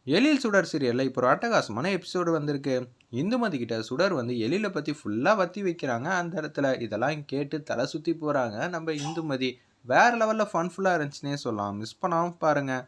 எழில் சுடர் சீரியலில் இப்போ ஒரு அட்டகாசமான எபிசோடு வந்திருக்கு. இந்துமதி கிட்ட சுடர் வந்து எழில பற்றி ஃபுல்லாக வத்தி வைக்கிறாங்க. அந்த இடத்துல இதெல்லாம் கேட்டு தலை சுற்றி போகிறாங்க. நம்ம இந்துமதி வேறு லெவலில் ஃபன்ஃபுல்லாக இருந்துச்சுன்னே சொல்லலாம். மிஸ் பண்ணாமல் பாருங்கள்.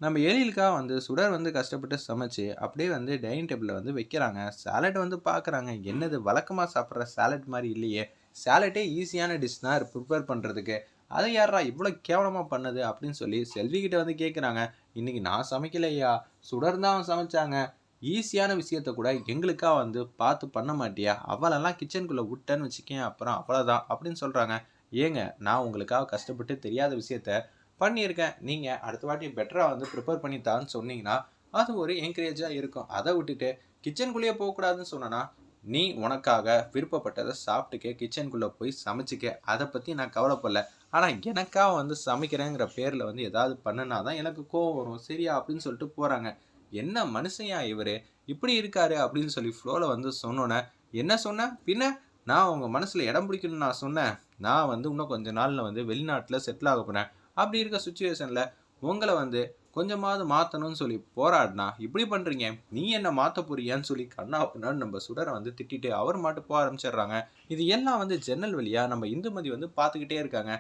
நம்ம எழிலுக்காக வந்து சுடர் வந்து கஷ்டப்பட்டு சமைச்சு அப்படியே வந்து டைனிங் டேபிளில் வந்து வைக்கிறாங்க. சாலட் வந்து பார்க்குறாங்க. என்னது வழக்கமாக சாப்பிட்ற சாலட் மாதிரி இல்லையே, சாலட்டே ஈஸியான டிஷ் தான் ப்ரிப்பேர் பண்ணுறதுக்கு, அதை யாரா இவ்வளோ கேவலமாக பண்ணது அப்படின்னு சொல்லி செல்வி கிட்ட வந்து கேட்குறாங்க. இன்றைக்கி நான் சமைக்கலையா, சுடர் தான் சமைச்சாங்க. ஈஸியான விஷயத்த கூட எங்களுக்காக வந்து பார்த்து பண்ண மாட்டியா, அவளெல்லாம் கிச்சனுக்குள்ளே விட்டேன்னு வச்சுக்கேன் அப்புறம் அவ்வளோதான் அப்படின்னு சொல்கிறாங்க. ஏங்க, நான் உங்களுக்காக கஷ்டப்பட்டு தெரியாத விஷயத்த பண்ணியிருக்கேன். நீங்கள் அடுத்த வாட்டி பெட்டராக வந்து ப்ரிப்பேர் பண்ணி தான்னு சொன்னீங்கன்னா அது ஒரு என்கரேஜாக இருக்கும். அதை விட்டுட்டு கிச்சனுக்குள்ளேயே போகக்கூடாதுன்னு சொன்னேன்னா, நீ உனக்காக விருப்பப்பட்டதை சாப்பிட்டுக்க, கிச்சனுக்குள்ளே போய் சமைச்சிக்க, அதை பற்றி நான் கவலைப்படல. ஆனால் எனக்காக வந்து சமைக்கிறேங்கிற பேரில் வந்து ஏதாவது பண்ணுனா தான் எனக்கு கோவம் வரும். சரியா அப்படின்னு சொல்லிட்டு போகிறாங்க. என்ன மனுஷன்யா இவர் இப்படி இருக்காரு அப்படின்னு சொல்லி ஃப்ளோவில் வந்து சொன்னோன்னே, என்ன சொன்னேன் பின்ன, நான் உங்கள் மனசில் இடம் பிடிக்கணும்னு நான் சொன்னேன். நான் வந்து இன்னும் கொஞ்ச நாளில் வந்து வெளிநாட்டில் செட்டில் ஆக போகிறேன். அப்படி இருக்க சுச்சுவேஷனில் உங்களை வந்து கொஞ்சமாவது மாற்றணும்னு சொல்லி போராடினா இப்படி பண்ணுறீங்க, நீ என்ன மாற்ற போறியான்னு சொல்லி கண்ணா அப்படின்னான்னு நம்ம சுடரை வந்து திட்டிட்டு அவர் மாட்டு போக ஆரம்பிச்சிடுறாங்க. இது எல்லாம் வந்து ஜன்னல் வழியாக நம்ம இந்துமதி வந்து பார்த்துக்கிட்டே இருக்காங்க.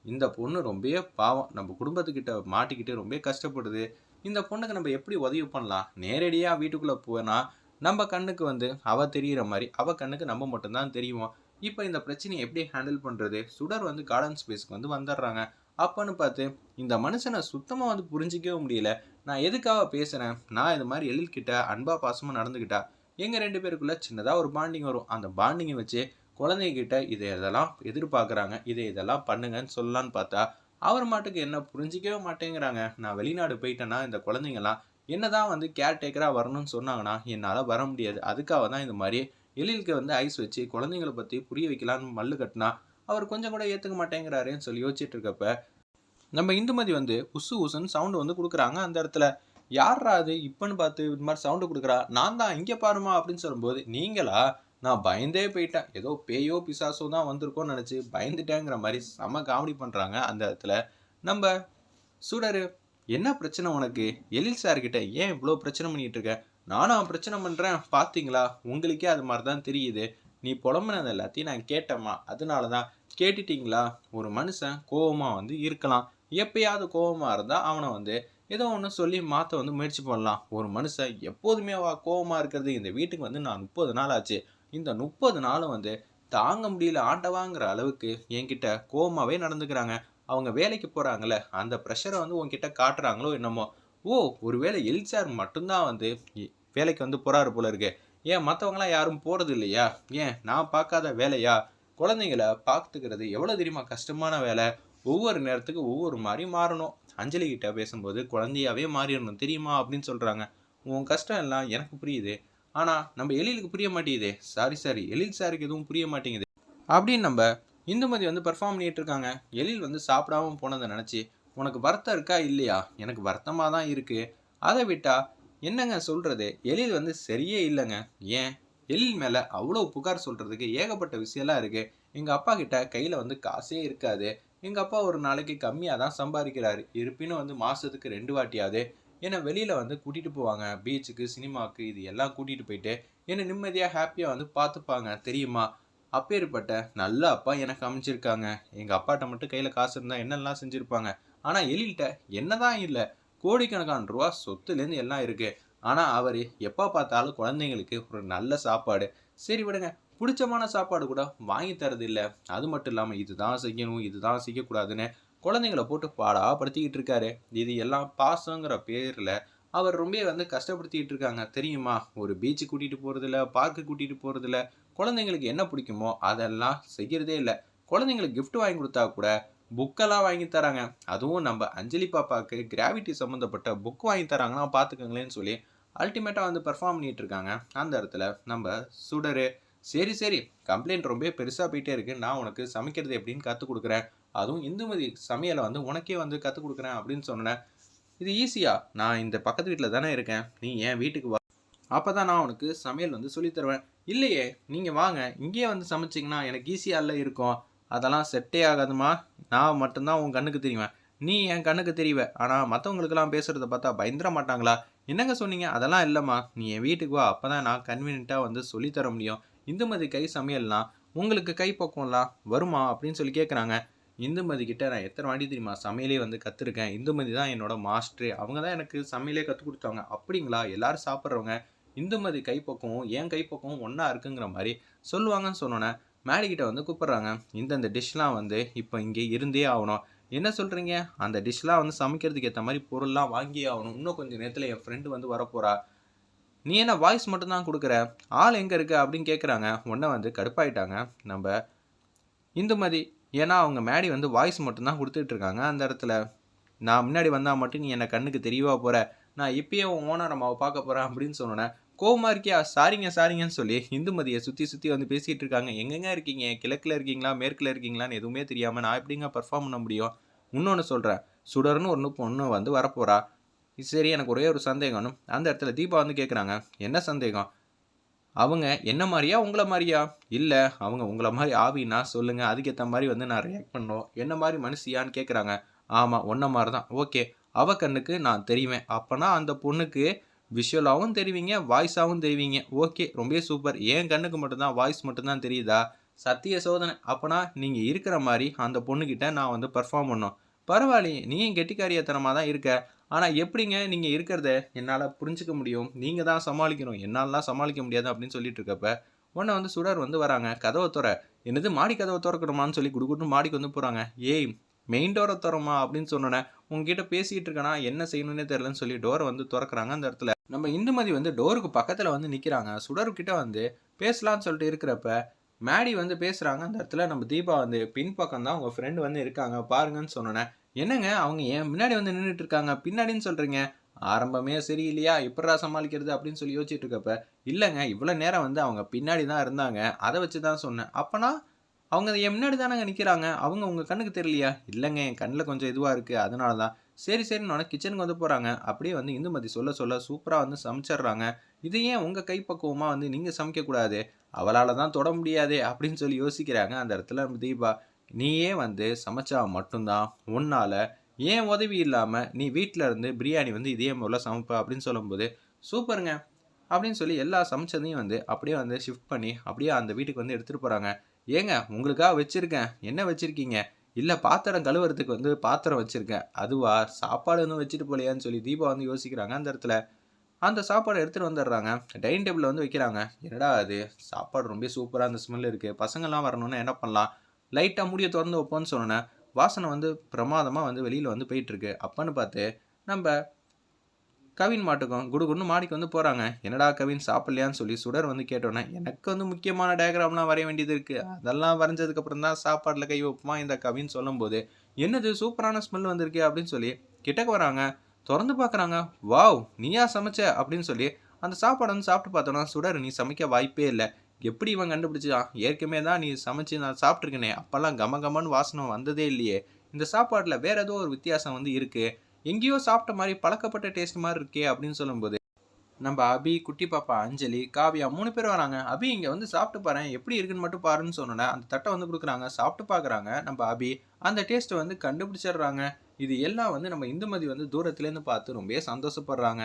இந்த பொண்ணு ரொம்பவே பாவம், நம்ம குடும்பத்துக்கிட்ட மாட்டிக்கிட்டு ரொம்ப கஷ்டப்படுது. இந்த பொண்ணுக்கு நம்ம எப்படி உதவி பண்ணலாம், நேரடியாக வீட்டுக்குள்ளே போனால் நம்ம கண்ணுக்கு வந்து அவள் தெரிகிற மாதிரி அவள் கண்ணுக்கு நம்ம மட்டும்தான் தெரியும். இப்போ இந்த பிரச்சனையை எப்படி ஹேண்டில் பண்ணுறது, சுடர் வந்து கார்டன் ஸ்பேஸ்க்கு வந்து வந்துடுறாங்க. அப்போன்னு பார்த்து இந்த மனுஷனை சுத்தமாக வந்து புரிஞ்சிக்கவே முடியல. நான் எதுக்காக பேசுகிறேன், நான் இது மாதிரி எழில்கிட்ட அன்பா பாசமாக நடந்துக்கிட்டா எங்கள் ரெண்டு பேருக்குள்ளே சின்னதாக ஒரு பாண்டிங் வரும். அந்த பாண்டிங்கை வச்சு குழந்தைகிட்ட இதை இதெல்லாம் எதிர்பார்க்குறாங்க, இதை இதெல்லாம் பண்ணுங்கன்னு சொல்லலான்னு பார்த்தா அவர் மாட்டுக்கு என்ன புரிஞ்சிக்கவே மாட்டேங்கிறாங்க. நான் வெளிநாடு போயிட்டேன்னா இந்த குழந்தைங்கலாம் என்னதான் வந்து கேர்டேக்கராக வரணும்னு சொன்னாங்கன்னா என்னால் வர முடியாது. அதுக்காக தான் இந்த மாதிரி எழிலுக்கு வந்து ஐஸ் வச்சு குழந்தைங்களை பற்றி புரிய வைக்கலான்னு மல்லு கட்டினா அவர் கொஞ்சம் கூட ஏற்றுக்க மாட்டேங்கிறாருன்னு சொல்லி யோசிச்சுட்டு இருக்கப்ப நம்ம இந்துமதி வந்து உசு உசுன்னு சவுண்டு வந்து கொடுக்குறாங்க. அந்த இடத்துல யாரா அது இப்போன்னு பார்த்து இது மாதிரி சவுண்டு கொடுக்குறா, நான் தான் இங்கே பாருமா அப்படின்னு சொல்லும்போது, நீங்களா, நான் பயந்தே போயிட்டேன், ஏதோ பேயோ பிசாசோ தான் வந்திருக்கோன்னு நினச்சி பயந்துட்டேங்கிற மாதிரி செம காமெடி பண்ணுறாங்க. அந்த இடத்துல நம்ம சுடரு, என்ன பிரச்சனை உனக்கு, எழில் சார்கிட்ட ஏன் இவ்வளோ பிரச்சனை பண்ணிகிட்டு இருக்க, நானும் பிரச்சனை பண்ணுறேன் பார்த்தீங்களா, உங்களுக்கே அது மாதிரி தான் தெரியுது, நீ புலம்புனது எல்லாத்தையும் நான் கேட்டேம்மா, அதனால தான் கேட்டுட்டிங்களா. ஒரு மனுஷன் கோபமாக வந்து இருக்கலாம், எப்பயாவது கோபமாக இருந்தால் அவனை வந்து ஏதோ ஒன்று சொல்லி மாற்ற வந்து முயற்சி பண்ணலாம். ஒரு மனுஷன் எப்போதுமே கோபமாக இருக்கிறது, இந்த வீட்டுக்கு வந்து நான் 30 நாள் ஆச்சு, இந்த 30 நாளும் வந்து தாங்க முடியல ஆண்டவாங்கிற அளவுக்கு என்கிட்ட கோபமாகவே நடந்துக்கிறாங்க. அவங்க வேலைக்கு போகிறாங்களே அந்த ப்ரெஷரை வந்து உங்ககிட்ட காட்டுறாங்களோ என்னமோ. ஓ, ஒருவேளை எல்சார் மட்டும்தான் வந்து வேலைக்கு வந்து போகிறாரு போல இருக்கு, ஏன் மற்றவங்களாம் யாரும் போகிறது இல்லையா, ஏன் நான் பார்க்காத வேலையா, குழந்தைங்கள பார்த்துக்கிறது எவ்வளோ தெரியுமா கஷ்டமான வேலை, ஒவ்வொரு நேரத்துக்கு ஒவ்வொரு மாதிரி மாறணும், அஞ்சலி கிட்ட பேசும்போது குழந்தையாவே மாறிடணும் தெரியுமா அப்படின்னு சொல்கிறாங்க. உன் கஷ்டம் எல்லாம் எனக்கு புரியுது, ஆனால் நம்ம எழிலுக்கு புரிய மாட்டேங்குது, சாரி எழில் சாருக்கு எதுவும் புரிய மாட்டேங்குது அப்படின்னு நம்ம இந்துமதி வந்து பெர்ஃபார்ம் பண்ணிட்டு இருக்காங்க. எழில் வந்து சாப்பிடாம போனதை நினச்சி உனக்கு வருத்தம் இருக்கா இல்லையா, எனக்கு வருத்தமாக தான் இருக்குது, அதை விட்டா என்னங்க சொல்கிறது, எழில் வந்து சரியே இல்லைங்க. ஏன், எழில் மேலே அவ்வளோ புகார் சொல்கிறதுக்கு ஏகப்பட்ட விஷயம்லாம் இருக்குது. எங்கள் அப்பா கிட்ட கையில் வந்து காசே இருக்காது, எங்கள் அப்பா ஒரு நாளைக்கு கம்மியாக தான் சம்பாதிக்கிறாரு, இருப்பினும் வந்து மாதத்துக்கு 2 வாட்டியாவது என்னை வெளியில் வந்து கூட்டிகிட்டு போவாங்க, பீச்சுக்கு சினிமாவுக்கு இது எல்லாம் கூட்டிகிட்டு போயிட்டு என்னை நிம்மதியாக ஹாப்பியாக வந்து பார்த்துப்பாங்க தெரியுமா. அப்பேற்பட்ட நல்ல அப்பா எனக்கு அமைச்சிருக்காங்க. எங்கள் அப்பாட்ட மட்டும் கையில் காசு இருந்தால் என்னெல்லாம் செஞ்சுருப்பாங்க. ஆனால் எழில்கிட்ட என்னதான் இல்லை, கோடிக்கணக்கான ரூபா சொத்துலேருந்து எல்லாம் இருக்குது. ஆனால் அவர் எப்போ பார்த்தாலும் குழந்தைங்களுக்கு ஒரு நல்ல சாப்பாடு, சரி விடுங்க, பிடிச்சமான சாப்பாடு கூட வாங்கி தரது இல்லை. அது மட்டும் இல்லாமல் இதுதான் செய்யணும் இதுதான் செய்யக்கூடாதுன்னு குழந்தைங்கள போட்டு பாடாப்படுத்திக்கிட்டு இருக்காரு. இது எல்லாம் பாசங்கிற பேரில் அவர் ரொம்ப வந்து கஷ்டப்படுத்திக்கிட்டு இருக்காங்க தெரியுமா. ஒரு பீச்சு கூட்டிகிட்டு போகிறதில்ல, பார்க்கு கூட்டிகிட்டு போகிறதில்ல, குழந்தைங்களுக்கு என்ன பிடிக்குமோ அதெல்லாம் செய்கிறதே இல்லை. குழந்தைங்களுக்கு கிஃப்ட் வாங்கி கொடுத்தா கூட புக்கெல்லாம் வாங்கி தராங்க, அதுவும் நம்ம அஞ்சலி பாப்பாவுக்கு கிராவிட்டி சம்மந்தப்பட்ட புக் வாங்கி தராங்கன்னா பார்த்துக்கோங்களேன்னு சொல்லி அல்டிமேட்டாக வந்து பெர்ஃபார்ம் பண்ணிகிட்டு இருக்காங்க. அந்த இடத்துல நம்ம சுடரு, சரி கம்ப்ளைண்ட் ரொம்ப பெருசாக போயிட்டே இருக்கு, நான் உனக்கு சமைக்கிறது எப்படின்னு கற்றுக் கொடுக்குறேன், அதுவும் இந்துமதி சமையலை வந்து உனக்கே வந்து கற்றுக் கொடுக்குறேன் அப்படின்னு சொன்னேன். இது ஈஸியா, நான் இந்த பக்கத்து வீட்டில் தானே இருக்கேன், நீ என் வீட்டுக்கு வா, அப்போ தான் நான் உனக்கு சமையல் வந்து சொல்லித்தருவேன். இல்லையே, நீங்கள் வாங்க இங்கேயே வந்து சமைச்சிங்கன்னா எனக்கு ஈஸியாக இல்லை இருக்கும், அதெல்லாம் செட்டே ஆகாதுமா, நான் மட்டும்தான் உன் கண்ணுக்கு தெரியுவேன், நீ என் கண்ணுக்கு தெரிவ. ஆனா மத்தவங்களுக்கெல்லாம் பேசுறத பார்த்தா பயந்துர மாட்டாங்களா? என்னங்க சொன்னீங்க? அதெல்லாம் இல்லம்மா. நீ என் வீட்டுக்கு வா. அப்பதான் நான் கன்வீனியன்ட்டா வந்து சொல்லி தர முடியும். இந்துமதி கை சமையல்னா, உங்களுக்கு கை பக்குவம்லாம் வருமா? அப்படின்னு சொல்லி கேட்குறாங்க. இந்துமதி கிட்ட நான் எத்தன வாட்டி தெரியுமா சமையலே வந்து கத்துருக்கேன். இந்துமதி தான் என்னோட மாஸ்டரே. அவங்க தான் எனக்கு சமையலே கத்துக் குடுத்தாங்க. அப்படிங்களா? எல்லாரும் சாப்பிடுறவங்க இந்துமதி கைப்பக்குவம், என் கைப்பக்குவம் ஒண்ணா இருக்குங்கிற மாரி சொல்லுவாங்கன்னு சொன்னோனே, மேடைக்கிட்ட வந்து கூப்பிடுறாங்க. இந்தந்த டிஷ்லாம் வந்து இப்ப இங்க இருந்தே ஆவணும். என்ன சொல்றீங்க? அந்த டிஷ்லாம் வந்து சமைக்கிறதுக்கு ஏத்த மாரி பொருள்லாம் வாங்கியே ஆவணும். இன்னும் கொஞ்ச நேரத்துல என் ஃப்ரெண்ட் வந்து வரப்போறா. நீ என்ன வாய்ஸ் மட்டும் தான் குடுக்குற? ஆள் எங்க இருக்கு? அப்படின்னு கேட்குறாங்க. உடனே வந்து கடுப்பாயிட்டாங்க. நம்ப இந்துமதி. ஏன்னா, அவங்க மேடி வந்து வாய்ஸ் மட்டும் தான் குடுத்துட்டு இருக்காங்க அந்த இடத்துல. நான் முன்னாடி வந்தா மட்டும் நீ என்ன கண்ணுக்கு தெரியவா போற? நான் இப்பயே உன் ஓனர் அம்மாவ பார்க்க போறேன் அப்படின்னு சொன்னோனே, கோவமா இருக்கியா? சாரிங்க, சாரிங்கன்னு சொல்லி இந்துமதிய சுத்தி சுத்தி வந்து பேசிட்டு இருக்காங்க. எங்கங்க இருக்கீங்க? கிழக்குல இருக்கீங்களா? மேற்குல இருக்கீங்களான்னு எதுவுமே தெரியாம நான் எப்படிங்க பெர்ஃபார்ம் பண்ண முடியும்? இன்னொன்னு சொல்றேன். சுடர்ன்னு ஒரு பொண்ணு வந்து வரப்போறா. சரி எனக்கு ஒரே ஒரு சந்தேகம்ன்னு அந்த இடத்துல தீபா வந்து கேட்குறாங்க. என்ன சந்தேகம்? அவங்க என்ன மாரியா? உங்கள மாரியா? இல்ல அவங்க உங்கள மாரி ஆவின்னா சொல்லுங்க. அதுக்கேத்த மாரி வந்து நான் ரியாக்ட் பண்ணணும். என்ன மாரி மனுஷியான்னு கேட்குறாங்க. ஆமா உன்ன மாரி தான். ஓகே. அவ கண்ணுக்கு நான் தெரிவேன். அப்பன்னா அந்த பொண்ணுக்கு விஷுவலாவும் தெரிவீங்க, வாய்ஸாவும் தெரிவீங்க. ஓகே. ரொம்பவே சூப்பர். என் கண்ணுக்கு மட்டும் தான் வாய்ஸ் மட்டும் தான் தெரியுதா? சத்திய சோதனை. அப்பன்னா நீங்க இருக்கிற மாரி அந்த பொண்ணுகிட்ட நான் வந்து பெர்ஃபார்ம் பண்ணணும். பரவாயில்லையே! நீயும் கெட்டிக்காரித்தனமா தான் இருக்க. ஆனா எப்படிங்க நீங்க இருக்கிறத என்னால புரிஞ்சுக்க முடியும். நீங்க தான் சமாளிக்கணும். என்னாலலாம் சமாளிக்க முடியாது அப்படின்னு சொல்லிட்டு இருக்கப்ப, உடனே வந்து சுடர் வந்து வராங்க. கதவ தொற. என்னது மாடி கதவ தொறக்கணுமான்னு சொல்லி குடுகுடுன்னு மாடிக்கு வந்து போறாங்க. ஏய் மெயின் டோர தொறம்மா அப்படின்னு சொன்னோனே, உன்கிட்ட பேசிட்டு இருக்கேனா, என்ன செய்யணும்னே தெரியலன்னு சொல்லி டோர வந்து தொறக்குறாங்க அந்த இடத்துல. நம்ம இந்துமதி வந்து டோருக்கு பக்கத்துல வந்து நிக்கிறாங்க. சுடர் கிட்ட வந்து பேசலான்னு சொல்லிட்டு இருக்கிறப்ப, மேடி வந்து பேசுறாங்க. அந்த இடத்துல நம்ம தீபா வந்து பின்பக்கம் தான் உங்க ஃப்ரெண்ட் வந்து இருக்காங்க பாருங்கன்னு சொன்னோனே, என்னங்க அவங்க என் முன்னாடி வந்து நின்னுட்டு இருக்காங்க. பின்னாடின்னு சொல்றீங்க. ஆரம்பமே சரியில்லையா? எப்புட்றா சமாளிக்கிறது? அப்படின்னு சொல்லி யோசிச்சுட்டு இருக்கப்ப, இல்லங்க இவ்வளோ நேரம் வந்து அவங்க பின்னாடி தான் இருந்தாங்க. அத வச்சு தான் சொன்னேன். அப்பன்னா, அவங்க என் முன்னாடி தானங்க நிக்கிறாங்க. அவங்க உங்க கண்ணுக்கு தெரியலையா? இல்லங்க என் கண்ல கொஞ்சம் இதுவா இருக்கு. அதனால தான். சரி சரின்னோனே கிச்சனுக்கு வந்து போறாங்க. அப்படியே வந்து இந்துமதி சொல்ல சொல்ல சூப்பரா வந்து சமைச்சர்றாங்க. இது ஏன் உங்க கைப்பக்குவமா வந்து நீங்க சமைக்கக்கூடாது? அவளால தான் தொட முடியாதே! அப்படின்னு சொல்லி யோசிக்கிறாங்க. அந்த இடத்துல நம்ம தீபா. நீயே வந்து சமைச்சா மட்டும் தான் உன்னால என் உதவி இல்லாம நீ வீட்ல இருந்து பிரியாணி வந்து இதே முறைல சமைப்ப அப்படின்னு சொல்லும்போது, சூப்பர்ங்க அப்படின்னு சொல்லி எல்லா சமைச்சதையும் வந்து அப்படியே வந்து ஷிஃப்ட் பண்ணி அப்படியே அந்த வீட்டுக்கு வந்து எடுத்துட்டு போறாங்க. ஏங்க உங்களுக்காக வச்சிருக்கேன். என்ன வச்சிருக்கீங்க? இல்ல பாத்திரம் கழுவுறதுக்கு வந்து பாத்திரம் வச்சிருக்கேன். அதுவா? சாப்பாடு எதுவும் வச்சுட்டு போலயான்னு சொல்லி தீபா வந்து யோசிக்கிறாங்க அந்த இடத்துல. அந்த சாப்பாட எடுத்துட்டு வந்துடுறாங்க. டைனிங் டேபிள்ல வந்து வைக்கிறாங்க. என்னடா இது! சாப்பாடு ரொம்ப சூப்பரா அந்த ஸ்மெல் இருக்கு. பசங்கலாம் வரணும்னா என்ன பண்ணலாம்? லைட்டா மூடிய தொறந்து வைப்போம்ன்னு சொன்னோனே, வாசனை வந்து பிரமாதமா வந்து வெளியில வந்து போயிட்டுருக்கு. அப்பன்னு பார்த்து, நம்ப கவின் மாட்டுக்கும் குடுகுடுன்னு மாடிக்கு வந்து போறாங்க. என்னடா கவின் சாப்பிடலையான்னு சொல்லி சுடர் வந்து கேட்டோனே, எனக்கு வந்து முக்கியமான டயகிராம்லாம் வரைய வேண்டியது இருக்கு. அதெல்லாம் வரைஞ்சதுக்கு அப்புறம் தான் சாப்பாட்ல கை வைப்போமா இந்த கவின்னு சொல்லும்போது, என்னது சூப்பரான ஸ்மெல் வந்திருக்கே அப்படின்னு சொல்லி கிட்டக்க வராங்க. தொறந்து பார்க்குறாங்க. வாவ்! நீயா சமைச்ச? அப்படின்னு சொல்லி அந்த சாப்பாட வந்து சாப்பிட்டு பார்த்தோன்னா, சுடர் நீ சமைக்க வாய்ப்பே இல்ல. எப்படி இவன் கண்டுபிடிச்சான்? ஏற்கனவே தான் நீ சமைச்சு நான் சாப்பிட்டுருக்கேனே! அப்பலாம் கம கமன்னு வாசனை வந்ததே இல்லையே! இந்த சாப்பாட்ல வேற ஏதோ ஒரு வித்தியாசம் வந்து இருக்கு. எங்கேயோ சாப்பிட்ட மாரி பழக்கப்பட்ட டேஸ்ட் மாரி இருக்கே! அப்படின்னு சொல்லும்போது, நம்ப அபி, குட்டி பாப்பா அஞ்சலி, காவ்யா 3 பேர் வராங்க. அபி இங்க வந்து சாப்பிட்டு பாரேன். எப்படி இருக்குன்னு மட்டும் பாருன்னு சொன்னோனே, அந்த தட்ட வந்து குடுக்குறாங்க. சாப்பிட்டு பார்க்குறாங்க நம்ப அபி. அந்த டேஸ்ட்ட வந்து கண்டுபிடிச்சிடுறாங்க. இது எல்லாம் வந்து நம்ம இந்துமதி வந்து தூரத்திலேருந்து பார்த்து ரொம்பவே சந்தோஷப்படுறாங்க.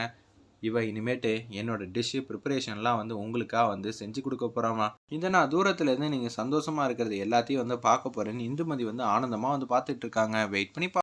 இவ இனிமேட்டு என்னோட டிஷ்ஷு ப்ரிப்பரேஷன்லாம் வந்து உங்களுக்கா வந்து செஞ்சு குடுக்க போறாம்மா. இத நான் தூரத்துல இருந்து நீங்க சந்தோஷமா இருக்கிறது எல்லாத்தையும் வந்து பார்க்க போறேன்னு இந்துமதி வந்து ஆனந்தமா வந்து பார்த்துட்டு இருக்காங்க. வெயிட் பண்ணி